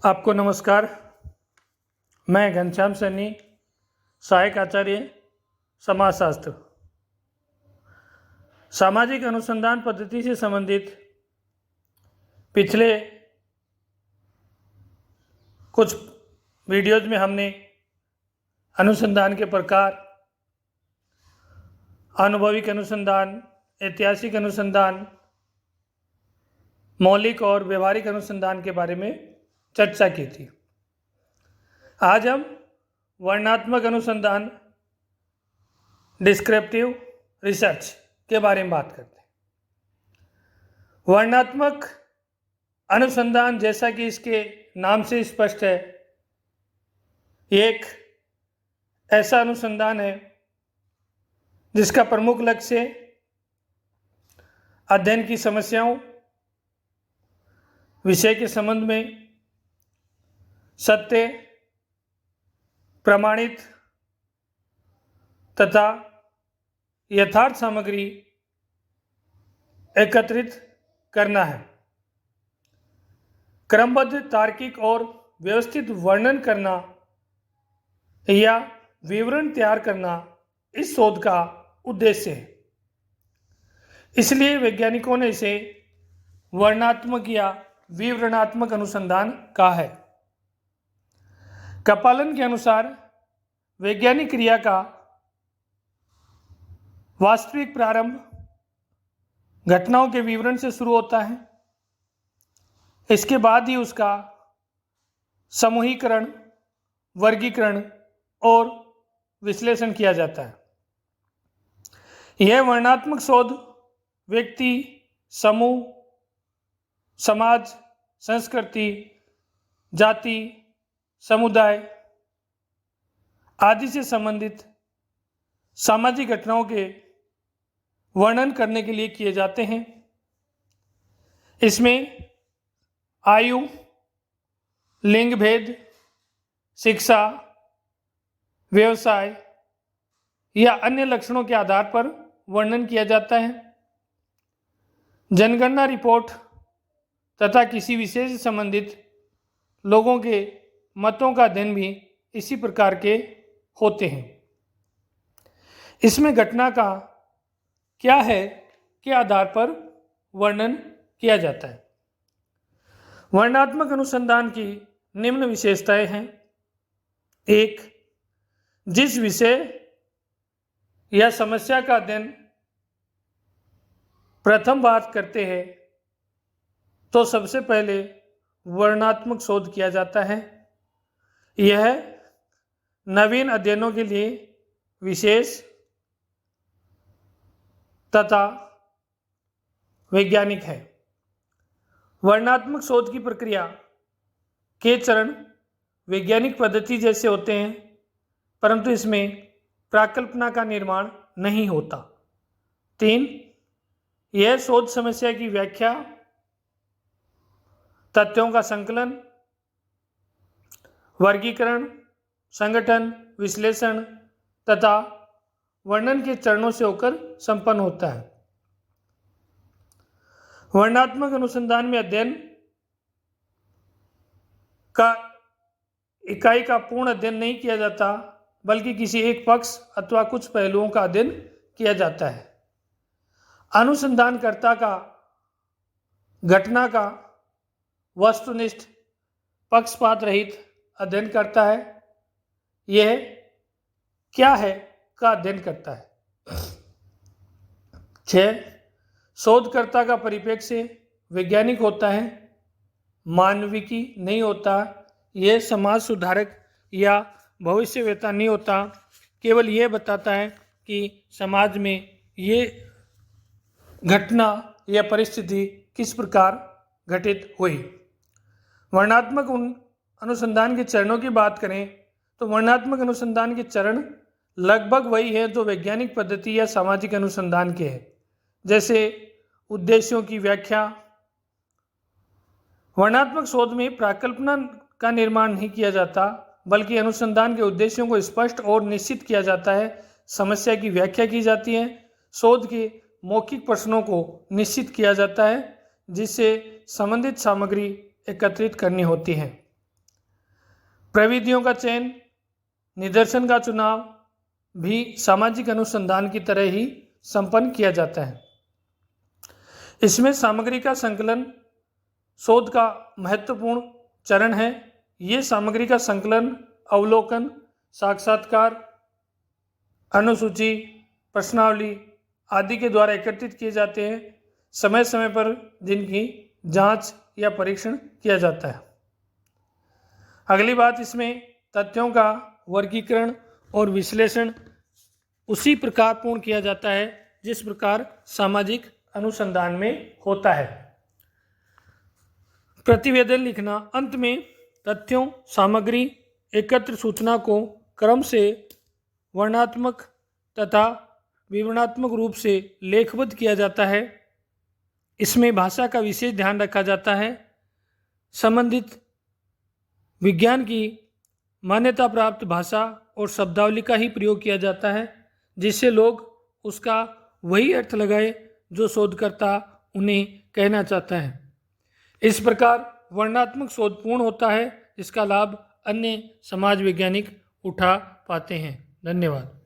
आपको नमस्कार। मैं घनश्याम सैनी, सहायक आचार्य समाजशास्त्र। सामाजिक अनुसंधान पद्धति से संबंधित पिछले कुछ वीडियोज में हमने अनुसंधान के प्रकार, अनुभविक अनुसंधान, ऐतिहासिक अनुसंधान, मौलिक और व्यवहारिक अनुसंधान के बारे में चर्चा की थी। आज हम वर्णनात्मक अनुसंधान, डिस्क्रिप्टिव रिसर्च के बारे में बात करते हैं। वर्णनात्मक अनुसंधान, जैसा कि इसके नाम से स्पष्ट है, एक ऐसा अनुसंधान है जिसका प्रमुख लक्ष्य अध्ययन की समस्याओं, विषय के संबंध में सत्य, प्रमाणित तथा यथार्थ सामग्री एकत्रित करना है। क्रमबद्ध, तार्किक और व्यवस्थित वर्णन करना या विवरण तैयार करना इस शोध का उद्देश्य है। इसलिए वैज्ञानिकों ने इसे वर्णनात्मक या विवरणात्मक अनुसंधान कहा है। कपालन के अनुसार वैज्ञानिक क्रिया का वास्तविक प्रारंभ घटनाओं के विवरण से शुरू होता है। इसके बाद ही उसका समूहीकरण, वर्गीकरण और विश्लेषण किया जाता है। यह वर्णनात्मक शोध व्यक्ति, समूह, समाज, संस्कृति, जाति, समुदाय आदि से संबंधित सामाजिक घटनाओं के वर्णन करने के लिए किए जाते हैं। इसमें आयु, लिंग भेद, शिक्षा, व्यवसाय या अन्य लक्षणों के आधार पर वर्णन किया जाता है। जनगणना रिपोर्ट तथा किसी विषय से संबंधित लोगों के मतों का अध्ययन भी इसी प्रकार के होते हैं। इसमें घटना का क्या है के आधार पर वर्णन किया जाता है। वर्णनात्मक अनुसंधान की निम्न विशेषताएं हैं। एक, जिस विषय या समस्या का अध्ययन प्रथम बार करते हैं तो सबसे पहले वर्णनात्मक शोध किया जाता है। यह नवीन अध्ययनों के लिए विशेष तथा वैज्ञानिक है। वर्णनात्मक शोध की प्रक्रिया के चरण वैज्ञानिक पद्धति जैसे होते हैं, परंतु इसमें प्राकल्पना का निर्माण नहीं होता। 3, यह शोध समस्या की व्याख्या, तथ्यों का संकलन, वर्गीकरण, संगठन, विश्लेषण तथा वर्णन के चरणों से होकर संपन्न होता है। वर्णनात्मक अनुसंधान में अध्ययन का इकाई का पूर्ण अध्ययन नहीं किया जाता, बल्कि किसी एक पक्ष अथवा कुछ पहलुओं का अध्ययन किया जाता है। अनुसंधानकर्ता का घटना का वस्तुनिष्ठ, पक्षपात रहित अध्ययन करता है। यह क्या है का अध्ययन करता है। 6, शोधकर्ता का परिप्रेक्ष्य वैज्ञानिक होता है, मानविकी नहीं होता। यह समाज सुधारक या भविष्यवेता नहीं होता, केवल यह बताता है कि समाज में ये घटना या परिस्थिति किस प्रकार घटित हुई। वर्णनात्मक अनुसंधान के चरणों की बात करें तो वर्णनात्मक अनुसंधान के चरण लगभग वही है जो वैज्ञानिक पद्धति या सामाजिक अनुसंधान के हैं, जैसे उद्देश्यों की व्याख्या। वर्णनात्मक शोध में प्राकल्पना का निर्माण नहीं किया जाता, बल्कि अनुसंधान के उद्देश्यों को स्पष्ट और निश्चित किया जाता है। समस्या की व्याख्या की जाती है। शोध के मौखिक प्रश्नों को निश्चित किया जाता है, जिससे संबंधित सामग्री एकत्रित करनी होती है। प्रविधियों का चयन, निदर्शन का चुनाव भी सामाजिक अनुसंधान की तरह ही संपन्न किया जाता है। इसमें सामग्री का संकलन शोध का महत्वपूर्ण चरण है। ये सामग्री का संकलन, अवलोकन, साक्षात्कार, अनुसूची, प्रश्नावली आदि के द्वारा एकत्रित किए जाते हैं, समय समय पर जिनकी जांच या परीक्षण किया जाता है। अगली बात, इसमें तथ्यों का वर्गीकरण और विश्लेषण उसी प्रकार पूर्ण किया जाता है जिस प्रकार सामाजिक अनुसंधान में होता है। प्रतिवेदन लिखना, अंत में तथ्यों, सामग्री, एकत्र सूचना को क्रम से वर्णनात्मक तथा विवरणात्मक रूप से लेखबद्ध किया जाता है। इसमें भाषा का विशेष ध्यान रखा जाता है। संबंधित विज्ञान की मान्यता प्राप्त भाषा और शब्दावली का ही प्रयोग किया जाता है, जिससे लोग उसका वही अर्थ लगाए जो शोधकर्ता उन्हें कहना चाहता है। इस प्रकार वर्णनात्मक शोध पूर्ण होता है, जिसका लाभ अन्य समाज वैज्ञानिक उठा पाते हैं। धन्यवाद।